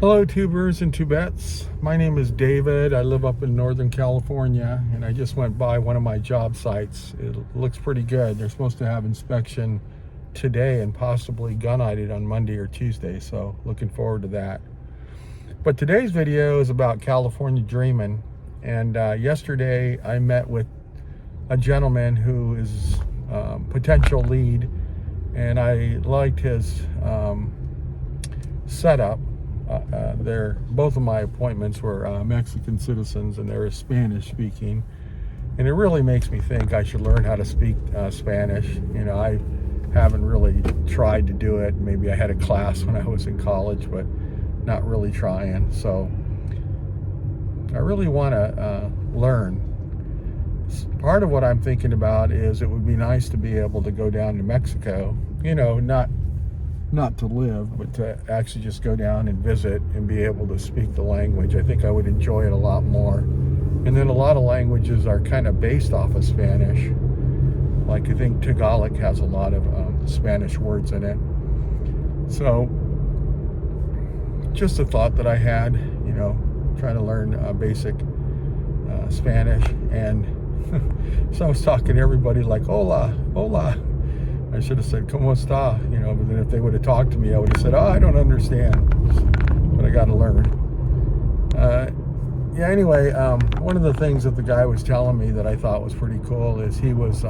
Hello, tubers and tubettes. My name is David. I live up in Northern California, and I just went by one of my job sites. It looks pretty good. They're supposed to have inspection today and possibly gunite on Monday or Tuesday, so looking forward to that. But today's video is about California dreaming, and yesterday I met with a gentleman who is potential lead, and I liked his setup. Both of my appointments were Mexican citizens, and they're Spanish speaking, and it really makes me think I should learn how to speak Spanish. You know, I haven't really tried to do it. Maybe I had a class when I was in college, but not really trying. So I really want to learn. Part of what I'm thinking about is it would be nice to be able to go down to Mexico, you know, not to live, but to actually just go down and visit and be able to speak the language. I think I would enjoy it a lot more. And then a lot of languages are kind of based off of Spanish. Like I think Tagalog has a lot of Spanish words in it. So just a thought that I had, you know, trying to learn basic Spanish. And so I was talking to everybody like, hola, hola. I should have said, ¿Cómo está? You know, but then if they would have talked to me, I would have said, oh, I don't understand, but I got to learn. Yeah, anyway, one of the things that the guy was telling me that I thought was pretty cool is he was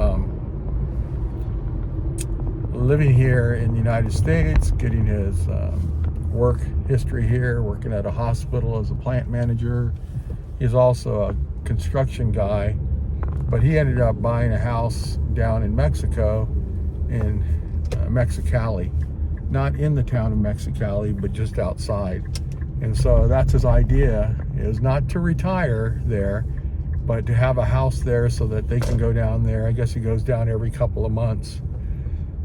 living here in the United States, getting his work history here, working at a hospital as a plant manager. He's also a construction guy, but he ended up buying a house down in Mexico, in Mexicali, not in the town of Mexicali, but just outside. And so that's his idea, is not to retire there, but to have a house there so that they can go down there. I guess he goes down every couple of months.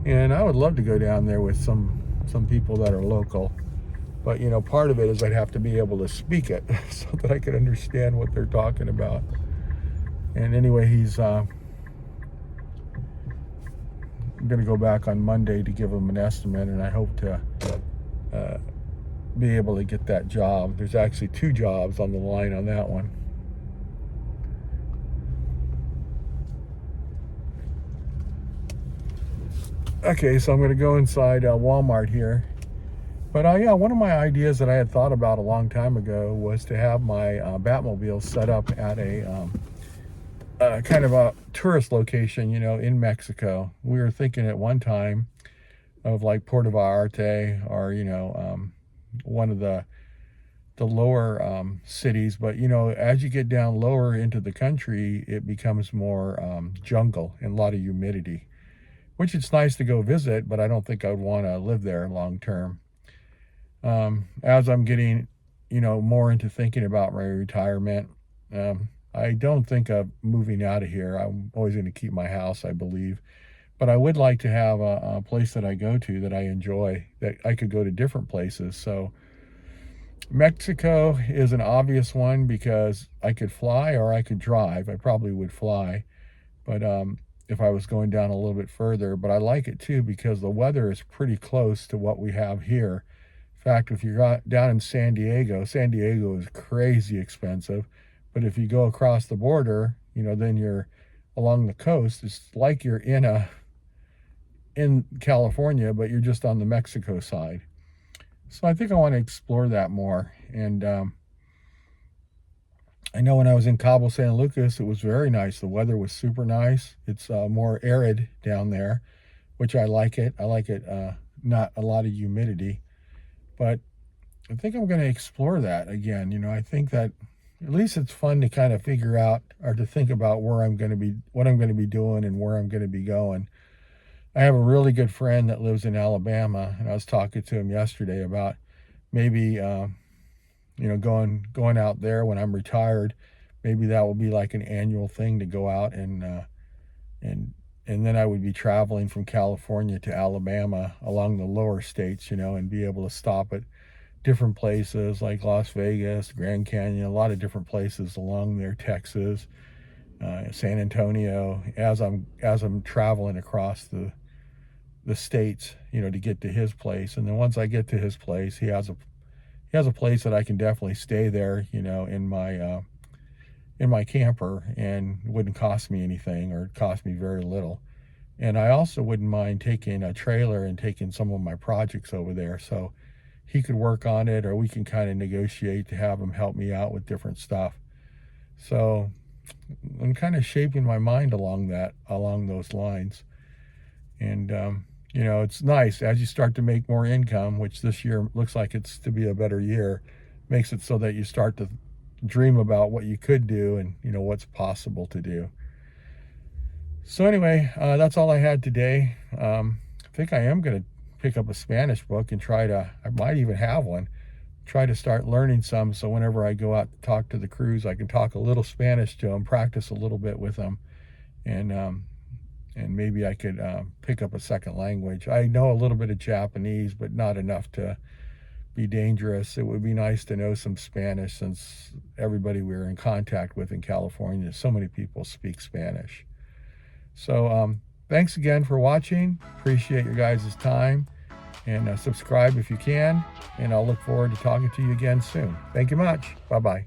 And I would love to go down there with some people that are local. But, you know, part of it is I'd have to be able to speak it so that I could understand what they're talking about. And anyway, he's I'm going to go back on Monday to give him an estimate, and I hope to be able to get that job. There's actually 2 jobs on the line on that one. Okay, so I'm going to go inside Walmart here. But yeah, one of my ideas that I had thought about a long time ago was to have my Batmobile set up at a kind of a tourist location, you know, in Mexico. We were thinking at one time of like Puerto Vallarta, or, you know, one of the lower cities. But, you know, as you get down lower into the country, it becomes more jungle and a lot of humidity, which it's nice to go visit, but I don't think I'd want to live there long term. As I'm getting, you know, more into thinking about my retirement, I don't think of moving out of here. I'm always going to keep my house, I believe. But I would like to have a place that I go to that I enjoy, that I could go to different places. So Mexico is an obvious one because I could fly or I could drive. I probably would fly, but if I was going down a little bit further. But I like it too because the weather is pretty close to what we have here. In fact, if you're down in San Diego is crazy expensive. But if you go across the border, you know, then you're along the coast. It's like you're in California, but you're just on the Mexico side. So I think I want to explore that more. And I know when I was in Cabo San Lucas, it was very nice. The weather was super nice. It's more arid down there, which I like it. I like it, not a lot of humidity. But I think I'm going to explore that again. You know, I think that at least it's fun to kind of figure out or to think about where I'm going to be, what I'm going to be doing and where I'm going to be going. I have a really good friend that lives in Alabama, and I was talking to him yesterday about maybe, you know, going out there when I'm retired. Maybe that will be like an annual thing to go out and then I would be traveling from California to Alabama along the lower states, you know, and be able to stop at different places like Las Vegas, Grand Canyon, a lot of different places along there, Texas, San Antonio, as I'm traveling across the states, you know, to get to his place. And then once I get to his place, he has he has a place that I can definitely stay there, you know, in my camper, and it wouldn't cost me anything, or it cost me very little. And I also wouldn't mind taking a trailer and taking some of my projects over there, so he could work on it, or we can kind of negotiate to have him help me out with different stuff. So I'm kind of shaping my mind along those lines. And you know, it's nice as you start to make more income, which this year looks like it's to be a better year, makes it so that you start to dream about what you could do, and you know, what's possible to do. So anyway, that's all I had today. I think I am going to pick up a Spanish book and I might even have one, try to start learning some, so whenever I go out to talk to the crews, I can talk a little Spanish to them, practice a little bit with them, and maybe I could pick up a second language. I know a little bit of Japanese, but not enough to be dangerous. It would be nice to know some Spanish, since everybody we're in contact with in California, so many people speak Spanish. So thanks again for watching. Appreciate your guys' time, and subscribe if you can, and I'll look forward to talking to you again soon. Thank you much. Bye-bye.